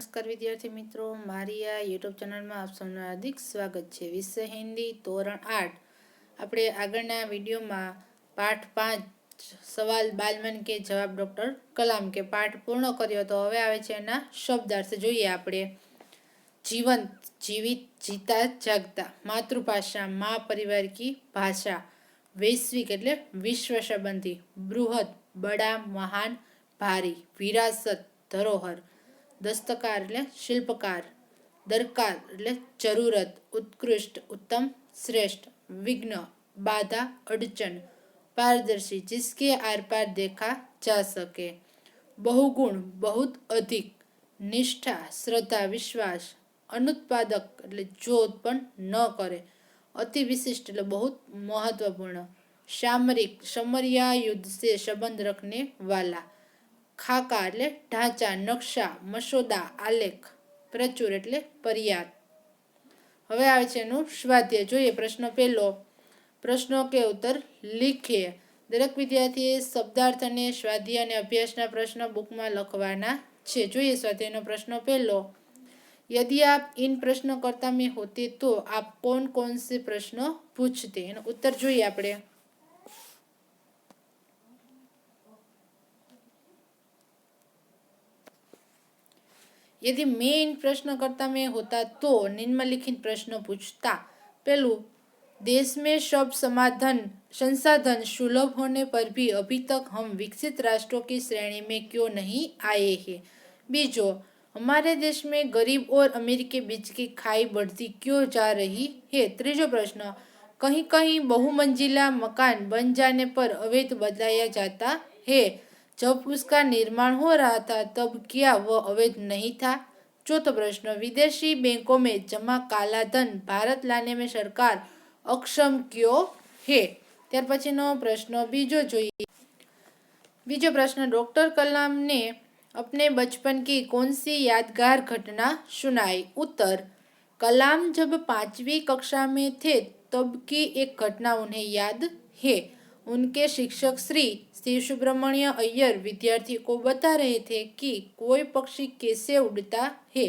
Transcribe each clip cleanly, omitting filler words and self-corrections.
नमस्कार विद्यार्थी मित्रों, मारी आ यूट्यूब चैनल में आप सबનું हार्दिक स्वागत है। विषय हिंदी ધોરણ 8 આપણે આગળના વિડીયોમાં પાઠ 5 સવાલ બાલમન કે જવાબ ડોક્ટર કલામ કે પાઠ પૂર્ણ કર્યો તો હવે આવે છે એના શબ્દાર્થ જોઈએ આપણે। जीवंत, जीवित, जीता, जागता, मातृभाषा, माँ परिवार की भाषा, वैश्विक एटले विश्व संबंधी, बृहद, बड़ा, महान, भारी, विरासत, धरोहर, दस्तकार एटले शिल्पकार, दरकार एटले जरूरत, उत्कृष्ट, उत्तम, श्रेष्ठ, विघ्न, बाधा, अड़चन, पारदर्शी, जिसके आर पार देखा जा सके, बहुगुण, बहुत अधिक, निष्ठा, श्रद्धा, विश्वास, अनुत्पादक एटले जो उत्पन्न न करे, अति विशिष्ट एटले बहुत महत्वपूर्ण, सामरिक, समरिया युद्ध से संबंध रखने वाला, खाका एटले ढांचा, नक्शा, मसोदा, आलेख, प्रचुर एटले पर्याप्त। हवे आवे छे एनुं स्वाध्याय जोईए। प्रश्न पहेलो, प्रश्नों के उत्तर लिखिए। दरेक विद्यार्थीए शब्दार्थ अने स्वाध्याय अने अभ्यासना प्रश्न बुकमां लखवाना छे। जोईए स्वाध्यायनो प्रश्न पहेलो, यदि आप इन प्रश्नकर्ता में होते तो आप कौन कौन से प्रश्न पूछते? एनो उत्तर जोईए आपणे। यदि मैं इन प्रश्नकर्ता में होता तो निम्नलिखित प्रश्न पूछता। पहलू, देश में सब समाधान संसाधन सुलभ होने पर भी अभी तक हम विकसित राष्ट्रों की श्रेणी में क्यों नहीं आए हैं? बीजो, हमारे देश में गरीब और अमीर के बीच की खाई बढ़ती क्यों जा रही है? तीजो प्रश्न, कहीं कहीं बहुमंजिला मकान बन जाने पर अवैध बदलाया जाता है, जब उसका निर्माण हो रहा था तब क्या वह अवैध नहीं था? चौथा प्रश्न, विदेशी बैंकों में जमा काला धन भारत लाने में सरकार अक्षम क्यों है? त्यार पछीनो प्रश्न बीजो जोईए। बीजो प्रश्न, डॉक्टर कलाम ने अपने बचपन की कौन सी यादगार घटना सुनाई? उत्तर, कलाम जब 5वीं कक्षा में थे तब की एक घटना उन्हें याद है। उनके शिक्षक श्री शिव सुब्रमण्य अय्यर विद्यार्थी को बता रहे थे कि कोई पक्षी कैसे उड़ता है।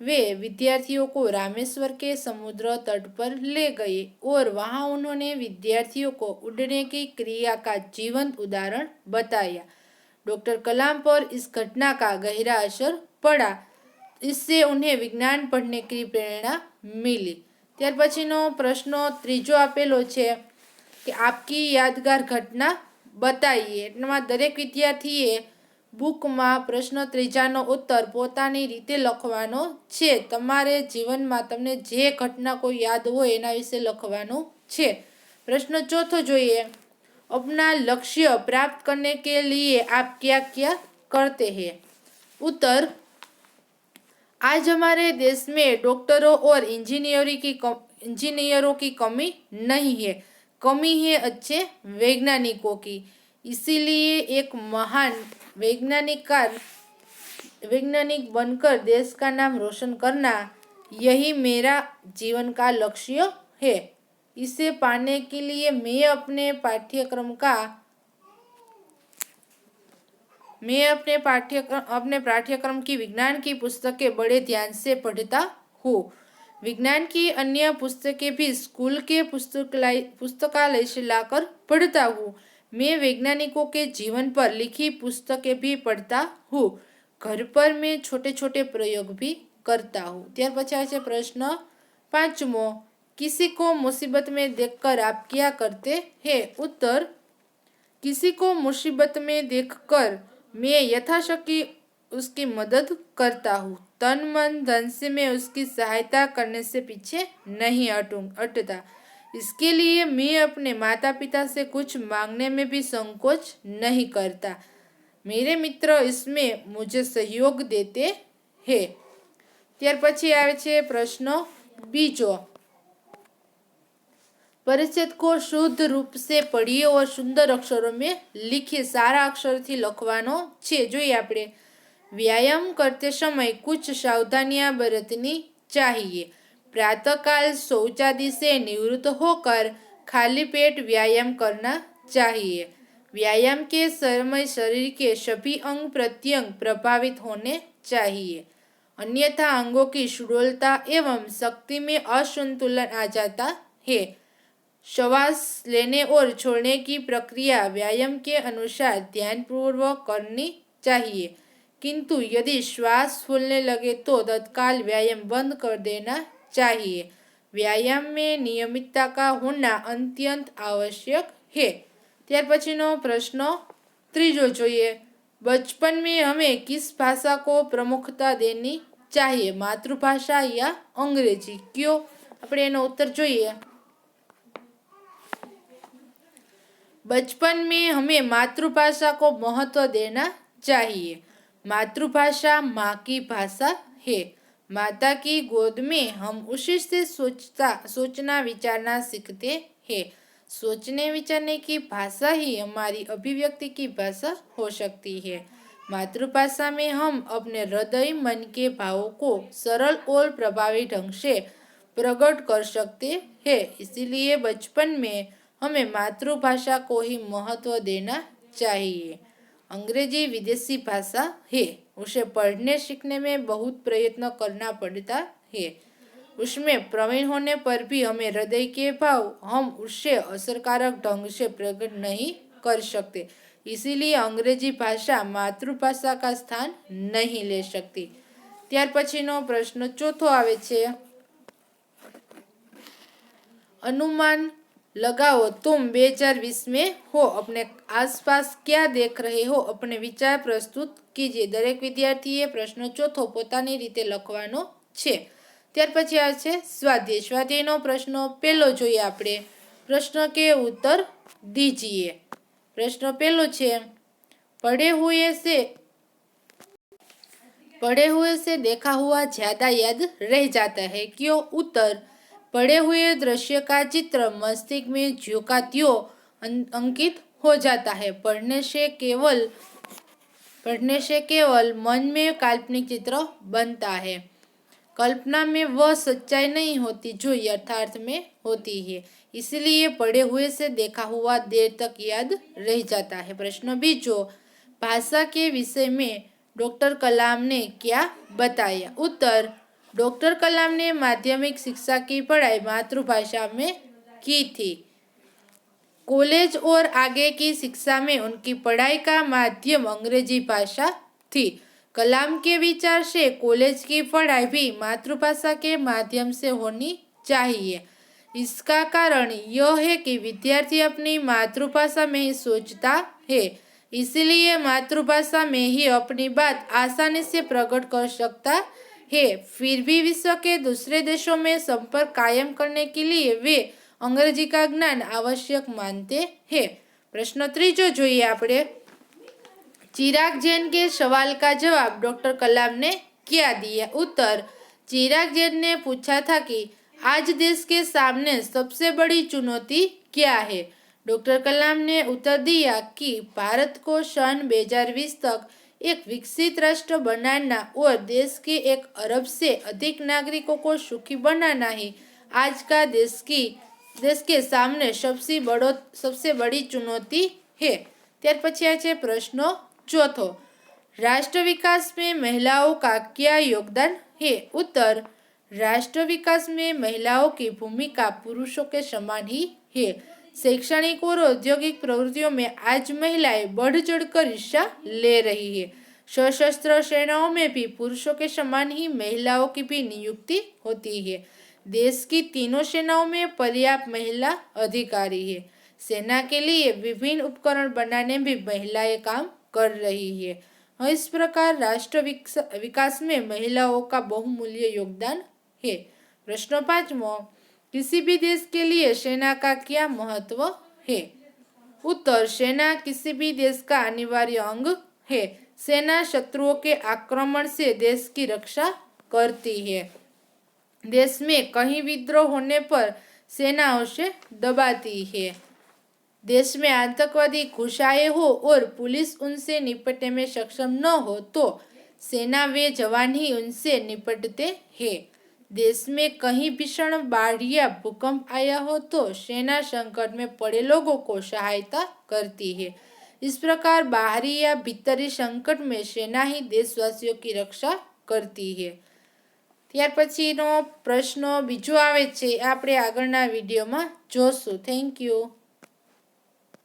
वे विद्यार्थियों को रामेश्वर के समुद्र तट पर ले गए और वहां उन्होंने विद्यार्थियों को उड़ने की क्रिया का जीवंत उदाहरण बताया। डॉक्टर कलाम पर इस घटना का गहरा असर पड़ा। इससे उन्हें विज्ञान पढ़ने की प्रेरणा मिली। त्यार पछीनो प्रश्न त्रीजो आपेलो छे कि आपकी यादगार घटना बताइए। एटमां दरेक विद्यार्थीए बुकमां प्रश्न त्रीजानो उत्तर पोतानी रीते लखवानो छे। तमारे जीवनमां तमने जे घटना कोई याद होय एना विषे लखवानुं छे। प्रश्न चौथो जोईए, अपना लक्ष्य प्राप्त करने के लिए आप क्या क्या करते हैं? उत्तर, आज हमारे देश में डॉक्टरों और इंजीनियरों की कमी नहीं है, कमी है अच्छे वैज्ञानिकों की। इसीलिए एक महान वैज्ञानिक बनकर देश का नाम रोशन करना, यही मेरा जीवन का लक्ष्य है। इसे पाने के लिए मैं अपने पाठ्यक्रम की विज्ञान की पुस्तकें बड़े ध्यान से पढ़ता हूँ। विज्ञान की अन्य पुस्तकें भी स्कूल के पुस्तकालय से लाकर पढ़ता हूँ। मैं वैज्ञानिकों के जीवन पर लिखी पुस्तकें भी पढ़ता हूँ। घर पर मैं छोटे छोटे प्रयोग भी करता हूँ। त्यार पछी प्रश्न पांचमो, किसी को मुसीबत में देखकर आप क्या करते हैं? उत्तर, किसी को मुसीबत में देखकर मैं यथाशक्ति उसकी मदद करता हूँ। तन मन धन से मैं उसकी सहायता करने से पीछे नहीं हटता। इसके लिए मैं अपने माता पिता से कुछ मांगने में भी संकोच नहीं करता। मेरे मित्र इसमें मुझे सहयोग देते हैं। त्यार पछी आवे छे प्रश्न बीजो, परिच्छेद को शुद्ध रूप से पढ़िए और सुंदर अक्षरों में लिखिए। सारा अक्षर थी लखवानो छे। जोईए आपणे, व्यायाम करते समय कुछ सावधानियां बरतनी चाहिए। प्रातःकाल शौचादि से निवृत्त होकर खाली पेट व्यायाम करना चाहिए। व्यायाम के समय शरीर के सभी अंग प्रत्यंग प्रभावित होने चाहिए। अन्यथा अंगों की सुडौलता एवं शक्ति में असंतुलन आ जाता है। श्वास लेने और छोड़ने की प्रक्रिया व्यायाम के अनुसार ध्यानपूर्वक करनी चाहिए, किंतु यदि श्वास फूलने लगे तो तत्काल व्यायाम बंद कर देना चाहिए। व्यायाम में नियमितता का होना अत्यंत आवश्यक है। ત્યાર પછીનો પ્રશ્ન ત્રીજો જોઈએ, बचपन में हमें किस भाषा को प्रमुखता देनी चाहिए, मातृभाषा या अंग्रेजी, क्यों? આપણે એનો ઉત્તર જોઈએ। बचपन में हमें मातृभाषा को महत्व देना चाहिए। मातृभाषा माँ की भाषा है। माता की गोद में हम उसी से सोचना विचारना सीखते हैं। सोचने विचारने की भाषा ही हमारी अभिव्यक्ति की भाषा हो सकती है। मातृभाषा में हम अपने हृदय मन के भावों को सरल और प्रभावी ढंग से प्रकट कर सकते हैं। इसीलिए बचपन में हमें मातृभाषा को ही महत्व देना चाहिए। अंग्रेजी विदेशी भाषा है, उसे पढ़ने सीखने में बहुत प्रयत्न करना पड़ता है। उसमें प्रवीण होने पर भी हमें हृदय के भाव हम उससे असरकारक ढंग से प्रकट नहीं कर सकते। इसीलिए अंग्रेजी भाषा मातृभाषा का स्थान नहीं ले सकती। ત્યાર પછીનો પ્રશ્ન ચોથો આવે છે, अनुमान लगाओ तुम 2020 में हो, अपने आसपास क्या देख रहे हो, अपने विचार प्रस्तुत कीजिए। दरेक विद्यार्थीए प्रश्न चौथो પોતાની રીતે લખવાનો છે। ત્યાર પછી આવે છે સ્વાધ્યાય। સ્વાધ્યાયનો પ્રશ્ન પહેલો જોઈએ આપણે। પ્રશ્ન કે ઉત્તર दीजिए। प्रश्न પહેલો છે, पढ़े हुए से देखा हुआ ज्यादा याद रह जाता है, क्यों? उत्तर, पढ़े हुए दृश्य का चित्र मस्तिष्क में ज्यों का त्यों अंकित हो जाता है। पढ़ने से केवल मन में काल्पनिक चित्र बनता है। कल्पना में वह सच्चाई नहीं होती जो यथार्थ में होती है। इसलिए पढ़े हुए से देखा हुआ देर तक याद रह जाता है। प्रश्न बीजो, भाषा के विषय में डॉक्टर कलाम ने क्या बताया? उत्तर, डॉक्टर कलाम ने माध्यमिक शिक्षा की पढ़ाई मातृभाषा में की थी। कॉलेज और आगे की शिक्षा में उनकी पढ़ाई का माध्यम अंग्रेजी भाषा थी। कलाम के विचार से कॉलेज की पढ़ाई भी मातृभाषा के माध्यम से होनी चाहिए। इसका कारण यह है कि विद्यार्थी अपनी मातृभाषा में ही सोचता है, इसलिए मातृभाषा में ही अपनी बात आसानी से प्रकट कर सकता है। फिर भी विश्व के दूसरे देशों में संपर्क कायम करने के लिए वे अंग्रेजी का ज्ञान आवश्यक मानते हैं। प्रश्न ત્રીજો જોઈએ આપણે। चिराग जैन के सवाल का जवाब डॉक्टर कलाम ने क्या दिया? उत्तर, चिराग जैन ने पूछा था कि आज देश के सामने सबसे बड़ी चुनौती क्या है? डॉक्टर कलाम ने उत्तर दिया कि भारत को सन 2020 तक एक विकसित राष्ट्र बनाना और देश के 1 अरब से अधिक नागरिकों को सुखी बनाना ही आज का देश के सामने सबसे बड़ी चुनौती है। ત્યાર પછી આ છે પ્રશ્ન ચોથો, राष्ट्र विकास में महिलाओं का क्या योगदान है? उत्तर, राष्ट्र विकास में महिलाओं की भूमिका पुरुषों के समान ही है। शैक्षणिक और औद्योगिक प्रवृत्तियों में आज महिलाएं बढ़ चढ़कर हिस्सा ले रही है। सशस्त्र सेनाओं में भी पुरुषों के समान ही महिलाओं की भी नियुक्ति होती है। देश की तीनों सेनाओं में पर्याप्त महिला अधिकारी है। सेना के लिए विभिन्न उपकरण बनाने में भी महिलाएं काम कर रही है। इस प्रकार राष्ट्र विकास में महिलाओं का बहुमूल्य योगदान है। प्रश्न 5, किसी भी देश के लिए सेना का क्या महत्व है? उत्तर, सेना किसी भी देश का अनिवार्य अंग है। सेना शत्रुओं के आक्रमण से देश की रक्षा करती है। देश में कहीं विद्रोह होने पर सेना उसे दबाती है। देश में आतंकवादी घुस आए हो और पुलिस उनसे निपटने में सक्षम न हो तो सेना वे जवान ही उनसे निपटते हैं। देश में कहीं भीषण बाढ़ या भूकंप आया हो तो सेना संकट में पड़े लोगों को सहायता करती है। इस प्रकार बाहरी या भीतरी संकट में सेना ही देशवासियों की रक्षा કરતી है। ત્યાર પછીનો પ્રશ્ન બીજો આવે છે, આપણે આગળના વિડીયોમાં જોશું। Thank you.